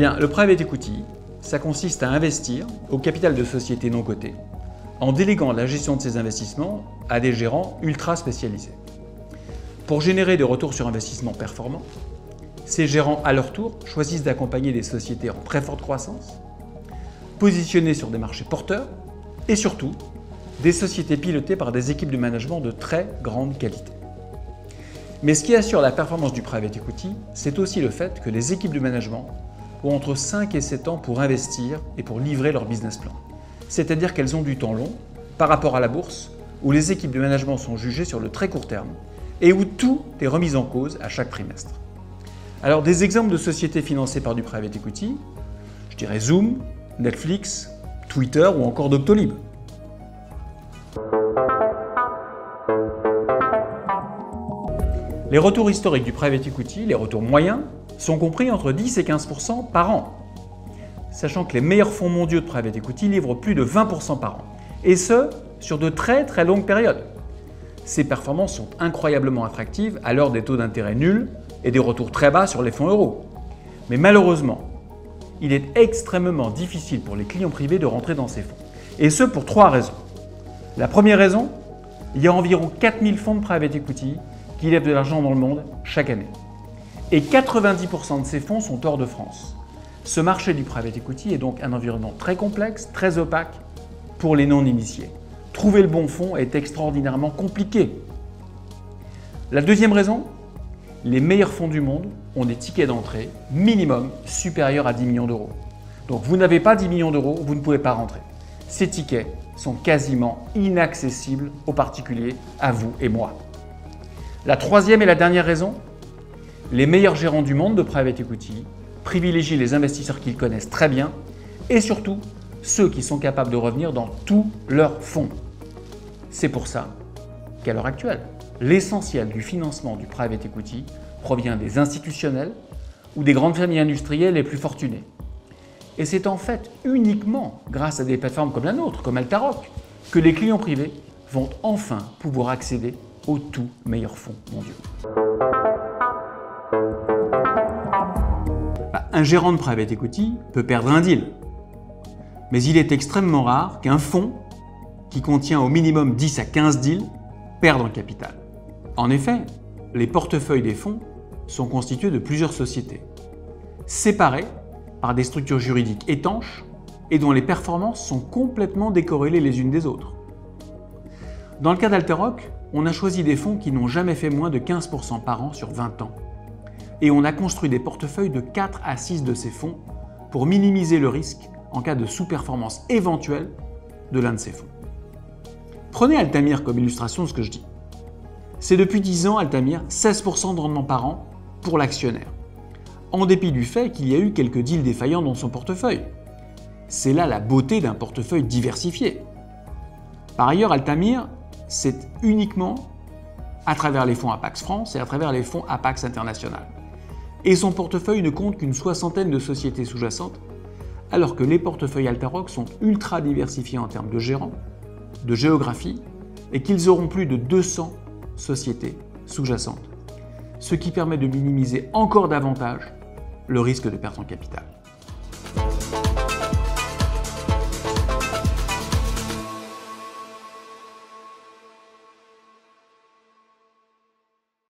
bien, le private equity, ça consiste à investir au capital de sociétés non cotées en déléguant la gestion de ces investissements à des gérants ultra spécialisés. Pour générer des retours sur investissement performants, ces gérants, à leur tour, choisissent d'accompagner des sociétés en très forte croissance, positionnées sur des marchés porteurs et surtout, des sociétés pilotées par des équipes de management de très grande qualité. Mais ce qui assure la performance du private equity, c'est aussi le fait que les équipes de management ont entre 5 et 7 ans pour investir et pour livrer leur business plan. C'est-à-dire qu'elles ont du temps long par rapport à la bourse, où les équipes de management sont jugées sur le très court terme et où tout est remis en cause à chaque trimestre. Alors des exemples de sociétés financées par du private equity, je dirais Zoom, Netflix, Twitter ou encore Doctolib. Les retours historiques du private equity, les retours moyens, sont compris entre 10 et 15% par an, sachant que les meilleurs fonds mondiaux de private equity livrent plus de 20% par an, et ce, sur de très très longues périodes. Ces performances sont incroyablement attractives à l'heure des taux d'intérêt nuls et des retours très bas sur les fonds euros. Mais malheureusement, il est extrêmement difficile pour les clients privés de rentrer dans ces fonds. Et ce pour 3 raisons. La première raison, il y a environ 4000 fonds de private equity qui lèvent de l'argent dans le monde chaque année. Et 90% de ces fonds sont hors de France. Ce marché du private equity est donc un environnement très complexe, très opaque pour les non-initiés. Trouver le bon fonds est extraordinairement compliqué. La deuxième raison, les meilleurs fonds du monde ont des tickets d'entrée minimum supérieurs à 10 millions d'euros. Donc vous n'avez pas 10 millions d'euros, vous ne pouvez pas rentrer. Ces tickets sont quasiment inaccessibles aux particuliers, à vous et moi. La troisième et la dernière raison, les meilleurs gérants du monde de private equity privilégient les investisseurs qu'ils connaissent très bien et surtout ceux qui sont capables de revenir dans tous leurs fonds. C'est pour ça qu'à l'heure actuelle, l'essentiel du financement du private equity provient des institutionnels ou des grandes familles industrielles les plus fortunées. Et c'est en fait uniquement grâce à des plateformes comme la nôtre, comme Altaroc, que les clients privés vont enfin pouvoir accéder aux tout meilleurs fonds mondiaux. Un gérant de private equity peut perdre un deal, mais il est extrêmement rare qu'un fonds qui contient au minimum 10 à 15 deals perde en capital. En effet, les portefeuilles des fonds sont constitués de plusieurs sociétés, séparées par des structures juridiques étanches et dont les performances sont complètement décorrélées les unes des autres. Dans le cas d'Altaroc, on a choisi des fonds qui n'ont jamais fait moins de 15% par an sur 20 ans. Et on a construit des portefeuilles de 4 à 6 de ces fonds pour minimiser le risque en cas de sous-performance éventuelle de l'un de ces fonds. Prenez Altamir comme illustration de ce que je dis. C'est depuis 10 ans, Altamir, 16% de rendement par an pour l'actionnaire, en dépit du fait qu'il y a eu quelques deals défaillants dans son portefeuille. C'est là la beauté d'un portefeuille diversifié. Par ailleurs, Altamir, c'est uniquement à travers les fonds Apax France et à travers les fonds Apax International. Et son portefeuille ne compte qu'une 60aine de sociétés sous-jacentes, alors que les portefeuilles Altaroc sont ultra diversifiés en termes de gérants, de géographie, et qu'ils auront plus de 200 sociétés sous-jacentes, ce qui permet de minimiser encore davantage le risque de perte en capital.